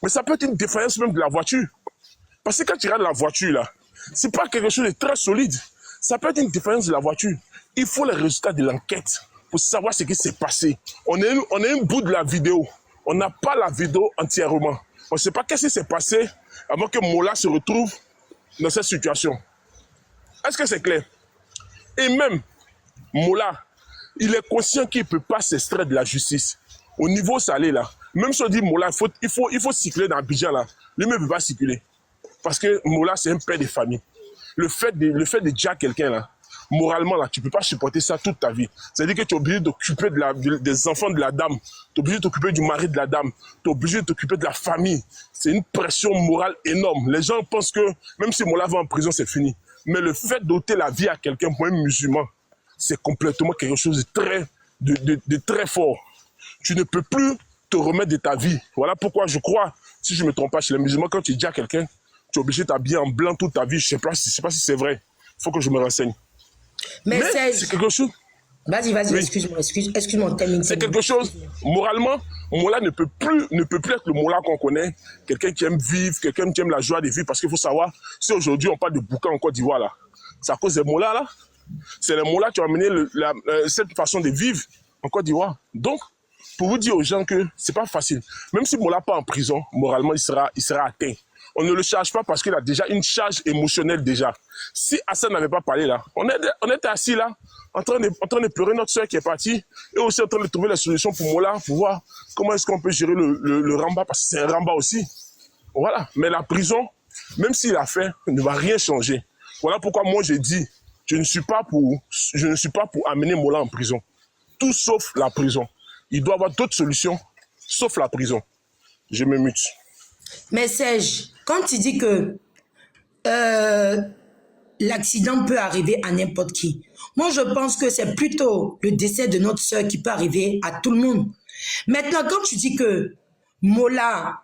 Mais ça peut être une défaillance même de la voiture. Parce que quand tu regardes la voiture, là, c'est pas quelque chose de très solide. Ça peut être une défaillance de la voiture. Il faut les résultats de l'enquête pour savoir ce qui s'est passé. On est un bout de la vidéo. On n'a pas la vidéo entièrement. On ne sait pas qu'est-ce qui s'est passé avant que Mola se retrouve dans cette situation. Est-ce que c'est clair? Et même, Mola, il est conscient qu'il ne peut pas s'extraire de la justice. Au niveau salé, là, même si on dit Mola, il faut circuler dans Abidjan, là, lui-même ne peut pas circuler. Parce que Mola, c'est un père de famille. Le fait de dire quelqu'un, là, moralement, là, tu ne peux pas supporter ça toute ta vie. C'est-à-dire que tu es obligé d'occuper des enfants de la dame, tu es obligé de t'occuper du mari de la dame, tu es obligé de t'occuper de la famille. C'est une pression morale énorme. Les gens pensent que même si Mola va en prison, c'est fini. Mais le fait d'ôter la vie à quelqu'un pour un musulman, c'est complètement quelque chose de très fort. Tu ne peux plus te remettre de ta vie. Voilà pourquoi je crois, si je ne me trompe pas, chez les musulmans, quand tu dis à quelqu'un, tu es obligé de t'habiller en blanc toute ta vie. Je ne sais pas si c'est vrai. Il faut que je me renseigne. Mais c'est quelque chose. Vas-y, oui. excuse-moi, termine. C'est quelque chose, moralement, Mola ne peut plus être le Mola qu'on connaît. Quelqu'un qui aime vivre, quelqu'un qui aime la joie de vivre. Parce qu'il faut savoir, si aujourd'hui on parle de boucan en Côte d'Ivoire, là, c'est à cause des Mola, là. C'est les Mola qui ont amené cette façon de vivre en Côte d'Ivoire. Donc, pour vous dire aux gens que c'est pas facile. Même si Mola n'est pas en prison, moralement, il sera atteint. On ne le charge pas parce qu'il a déjà une charge émotionnelle déjà. Si Hassan n'avait pas parlé là, on était assis là, en train de pleurer notre soeur qui est partie, et aussi en train de trouver la solution pour Mola, pour voir comment est-ce qu'on peut gérer le Ramba, parce que c'est un Ramba aussi. Voilà. Mais la prison, même s'il a fait, ne va rien changer. Voilà pourquoi moi j'ai dit, je ne suis pas pour amener Mola en prison. Tout sauf la prison. Il doit y avoir d'autres solutions, sauf la prison. Je me mute. Mais Serge, quand tu dis que l'accident peut arriver à n'importe qui, moi je pense que c'est plutôt le décès de notre soeur qui peut arriver à tout le monde. Maintenant, quand tu dis que Mola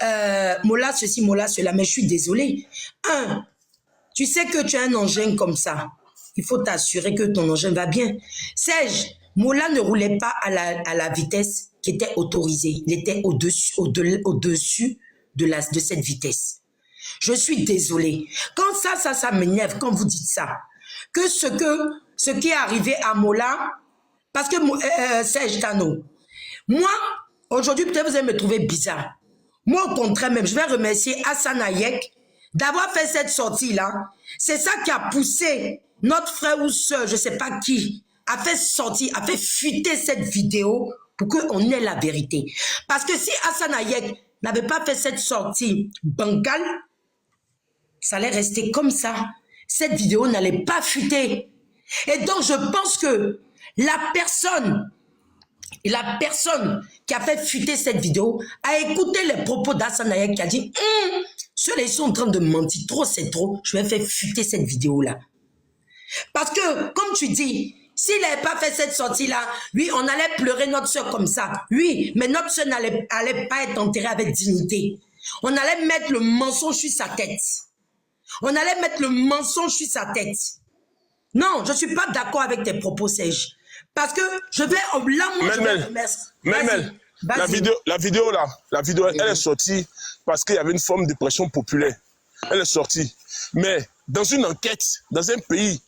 ceci, Mola cela, mais je suis désolée. Tu sais que tu as un engin comme ça. Il faut t'assurer que ton engin va bien. Serge, Mola ne roulait pas à la vitesse qui était autorisée. Il était au-dessus de cette vitesse. Je suis désolée. Quand ça m'énerve quand vous dites ça. Que ce qui est arrivé à Mola, parce que Serge Tano, moi, aujourd'hui, peut-être vous allez me trouver bizarre. Moi, au contraire même, je vais remercier Hassan Hayek d'avoir fait cette sortie-là. C'est ça qui a poussé notre frère ou soeur, je ne sais pas qui, a fait fuiter cette vidéo pour qu'on ait la vérité. Parce que si Hassan Hayek n'avait pas fait cette sortie bancale, ça allait rester comme ça. Cette vidéo n'allait pas fuiter. Et donc, je pense que la personne qui a fait fuiter cette vidéo a écouté les propos d'Hassan Hayek qui a dit ceux-là, ils sont en train de mentir. Trop, c'est trop. Je vais faire fuiter cette vidéo-là. Parce que, comme tu dis, s'il n'avait pas fait cette sortie-là, oui, on allait pleurer notre soeur comme ça. Oui, mais notre soeur allait pas être enterrée avec dignité. On allait mettre le mensonge sur sa tête. On allait mettre le mensonge sur sa tête. Non, je ne suis pas d'accord avec tes propos, Serge. Parce que je vais... Là, moi, je vais remercier. La vidéo, elle est sortie parce qu'il y avait une forme de pression populaire. Elle est sortie. Mais dans une enquête, dans un pays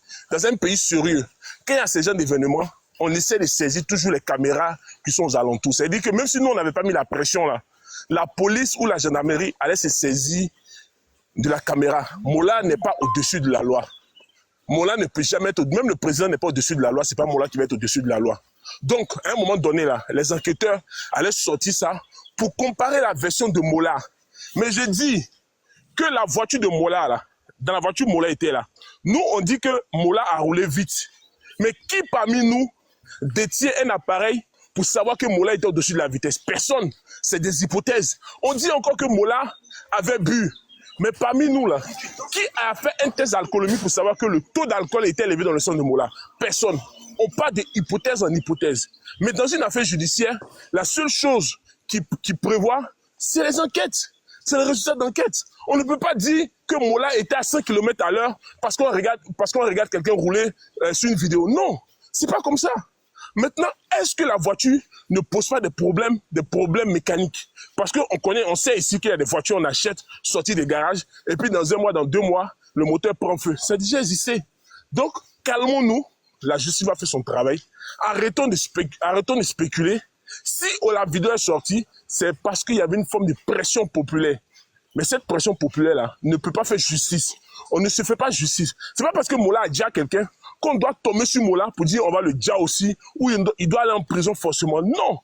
sérieux, quand il y a ce genre d'événements, on essaie de saisir toujours les caméras qui sont aux alentours. C'est-à-dire que même si nous, on n'avait pas mis la pression là, la police ou la gendarmerie allait se saisir de la caméra. Mola n'est pas au-dessus de la loi. Mola ne peut jamais être... Même le président n'est pas au-dessus de la loi. Ce n'est pas Mola qui va être au-dessus de la loi. Donc, à un moment donné, là, les enquêteurs allaient sortir ça pour comparer la version de Mola. Mais je dis que la voiture de Mola, là, dans la voiture, Mola était là. Nous, on dit que Mola a roulé vite. Mais qui parmi nous détient un appareil pour savoir que Mola était au-dessus de la vitesse? Personne. C'est des hypothèses. On dit encore que Mola avait bu. Mais parmi nous, là, qui a fait un test d'alcoolémie pour savoir que le taux d'alcool était élevé dans le sang de Mola? Personne. On parle d'hypothèse en hypothèse. Mais dans une affaire judiciaire, la seule chose qui prévoit, c'est les enquêtes. C'est le résultat d'enquête. On ne peut pas dire que Mola était à 100 km à l'heure parce qu'on regarde quelqu'un rouler sur une vidéo. Non, c'est pas comme ça. Maintenant, est-ce que la voiture ne pose pas des problèmes mécaniques? Parce qu'on connaît, on sait ici qu'il y a des voitures, on achète, sorties des garages, et puis dans 1 mois, dans 2 mois, le moteur prend feu. C'est déjà existé. Donc, calmons-nous. La justice va faire son travail. Arrêtons de spéculer. Si la vidéo est sortie, c'est parce qu'il y avait une forme de pression populaire. Mais cette pression populaire-là ne peut pas faire justice. On ne se fait pas justice. C'est pas parce que Mola a dit à quelqu'un qu'on doit tomber sur Mola pour dire on va le dire aussi, ou il doit aller en prison forcément. Non.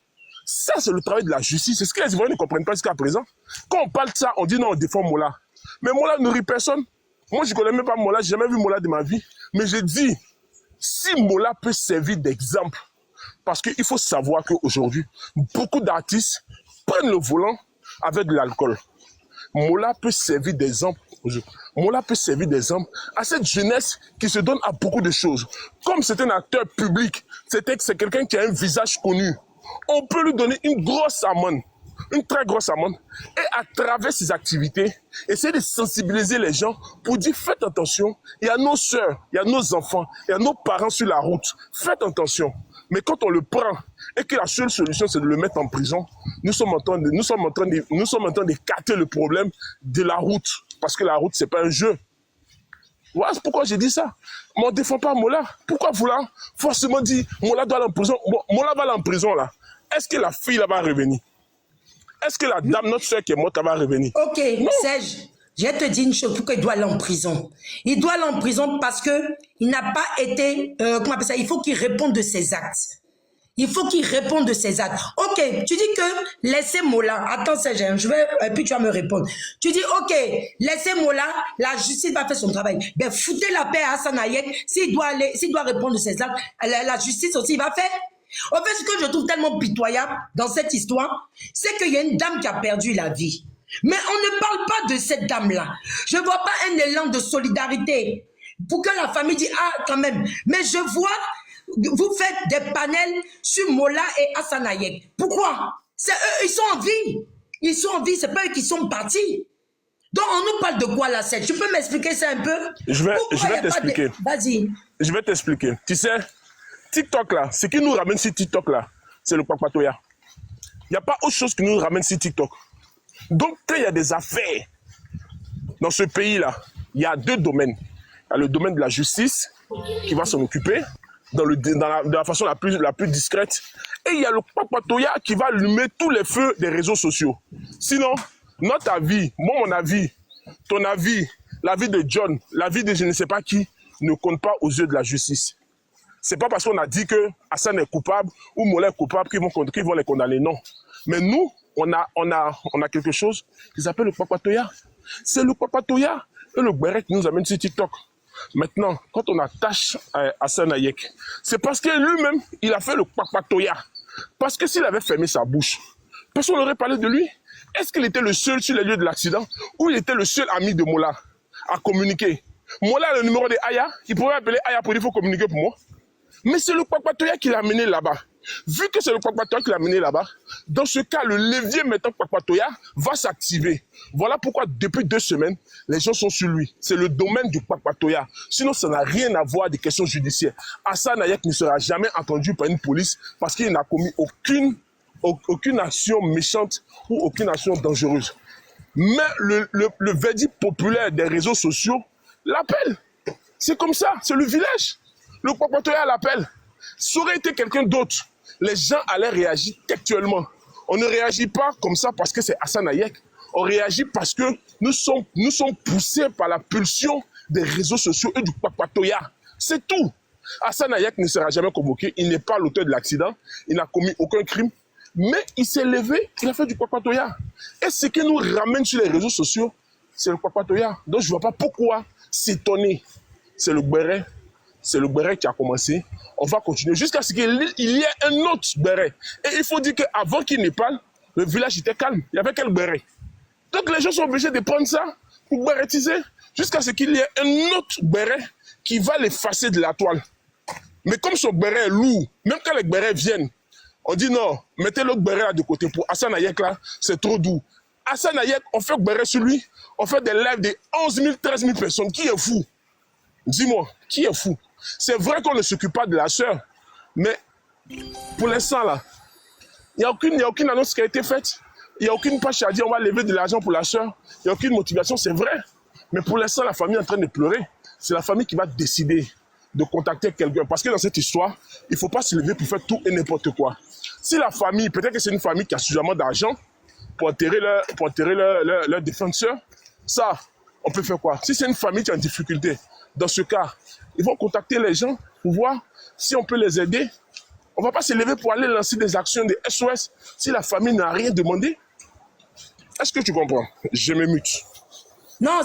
Ça, c'est le travail de la justice. C'est ce que les Ivoiriens ne comprennent pas jusqu'à présent. Quand on parle de ça, on dit non, on défend Mola. Mais Mola nourrit personne. Moi, je ne connais même pas Mola, je n'ai jamais vu Mola de ma vie. Mais je dis, si Mola peut servir d'exemple, parce qu'il faut savoir qu'aujourd'hui, beaucoup d'artistes prennent le volant avec de l'alcool. Mola peut servir d'exemple. Mola peut servir d'exemple à cette jeunesse qui se donne à beaucoup de choses. Comme c'est un acteur public, c'est quelqu'un qui a un visage connu. On peut lui donner une grosse amende, une très grosse amende, et à travers ses activités, essayer de sensibiliser les gens pour dire faites attention, il y a nos sœurs, il y a nos enfants, il y a nos parents sur la route, faites attention. Mais quand on le prend et que la seule solution c'est de le mettre en prison, nous sommes en train d'écarter le problème de la route, parce que la route c'est pas un jeu. Voilà pourquoi j'ai dit ça. Mais on ne défend pas Mola. Pourquoi vous là forcément dit Mola doit aller en prison? Bon, Mola va aller en prison là. Est-ce que la fille là va revenir? Est-ce que la dame, notre soeur qui est morte, elle va revenir? Ok, non. Serge, je vais te dire une chose, pourquoi il doit aller en prison. Il doit aller en prison parce que il n'a pas été, comment on appelle ça, il faut qu'il réponde de ses actes. Il faut qu'il réponde de ses actes. Ok, tu dis que laissez Mola. Attends, Serge, et puis tu vas me répondre. Tu dis, ok, laissez Mola, la justice va faire son travail. Ben, foutez la paix à Hassan Hayek. S'il doit répondre de ses actes, la justice aussi va faire. En fait, ce que je trouve tellement pitoyable dans cette histoire, c'est qu'il y a une dame qui a perdu la vie. Mais on ne parle pas de cette dame-là. Je ne vois pas un élan de solidarité pour que la famille dise, ah, quand même. Mais je vois, vous faites des panels sur Mola et Hassan Hayek. Pourquoi? C'est eux, ils sont en vie. Ils sont en vie, c'est pas eux qui sont partis. Donc, on nous parle de quoi là, Serge? Tu peux m'expliquer ça un peu? Je vais t'expliquer. Vas-y. Je vais t'expliquer. Tu sais, TikTok là, ce qui nous ramène sur TikTok là, c'est le Kpakpatoya. Il n'y a pas autre chose qui nous ramène sur TikTok. Donc, quand il y a des affaires dans ce pays-là, il y a 2 domaines. Il y a le domaine de la justice qui va s'en occuper de la façon la plus discrète. Et il y a le Kpakpatoya qui va allumer tous les feux des réseaux sociaux. Sinon, notre avis, mon avis, ton avis, l'avis de John, l'avis de je ne sais pas qui, ne compte pas aux yeux de la justice. C'est pas parce qu'on a dit que Hassan est coupable ou Mola est coupable qu'ils vont les condamner. Non. Mais nous, on a quelque chose qui s'appelle le Kpakpatoya. C'est le Kpakpatoya et le Gberet qui nous amène sur TikTok. Maintenant, quand on attache Hassan Hayek, c'est parce que lui-même, il a fait le Kpakpatoya. Parce que s'il avait fermé sa bouche, personne n'aurait parlé de lui. Est-ce qu'il était le seul sur les lieux de l'accident ou il était le seul ami de Mola à communiquer? Mola a le numéro de Aya, il pourrait appeler Aya pour dire qu'il faut communiquer pour moi. Mais c'est le Kpakpatoya qui l'a amené là-bas. Vu que c'est le Kpakpatoya qui l'a amené là-bas, dans ce cas, le levier mettant Kpakpatoya va s'activer. Voilà pourquoi depuis 2 semaines, les gens sont sur lui. C'est le domaine du Kpakpatoya. Sinon, ça n'a rien à voir des questions judiciaires. Hassan Hayek ne sera jamais entendu par une police parce qu'il n'a commis aucune action méchante ou aucune action dangereuse. Mais le verdict populaire des réseaux sociaux l'appelle. C'est comme ça, c'est le village. Le Kpakpatoya l'appelle. Ça aurait été quelqu'un d'autre, les gens allaient réagir textuellement. On ne réagit pas comme ça parce que c'est Hassan Hayek. On réagit parce que nous sommes poussés par la pulsion des réseaux sociaux et du Kpakpatoya. C'est tout. Hassan Hayek ne sera jamais convoqué. Il n'est pas l'auteur de l'accident. Il n'a commis aucun crime. Mais il s'est levé, il a fait du Kpakpatoya. Et ce qui nous ramène sur les réseaux sociaux, c'est le Kpakpatoya. Donc je ne vois pas pourquoi s'étonner. C'est le Gberet. C'est le Gberet qui a commencé. On va continuer jusqu'à ce qu'il y ait un autre Gberet. Et il faut dire qu'avant qu'il ne parle, le village était calme. Il n'y avait quel Gberet. Donc les gens sont obligés de prendre ça pour Gberetiser jusqu'à ce qu'il y ait un autre Gberet qui va l'effacer de la toile. Mais comme son Gberet est lourd, même quand les Gberets viennent, on dit non, mettez l'autre Gberet là de côté. Pour Hassan Hayek là, c'est trop doux. Hassan Hayek, on fait Gberet sur lui, on fait des lives de 11 000, 13 000 personnes. Qui est fou? Dis-moi, qui est fou? C'est vrai qu'on ne s'occupe pas de la sœur, mais Pour l'instant, là, il n'y a aucune annonce qui a été faite. Il n'y a aucune page qui a dit on va lever de l'argent pour la soeur. Il n'y a aucune motivation, c'est vrai. Mais pour l'instant, la famille est en train de pleurer. C'est la famille qui va décider de contacter quelqu'un. Parce que dans cette histoire, il ne faut pas se lever pour faire tout et n'importe quoi. Si la famille, peut-être que c'est une famille qui a suffisamment d'argent pour enterrer leur défenseur, ça, on peut faire quoi? Si c'est une famille qui est en difficulté, dans ce cas, ils vont contacter les gens pour voir si on peut les aider. On ne va pas se lever pour aller lancer des actions de SOS si la famille n'a rien demandé. Est-ce que tu comprends? Je me mute. Non.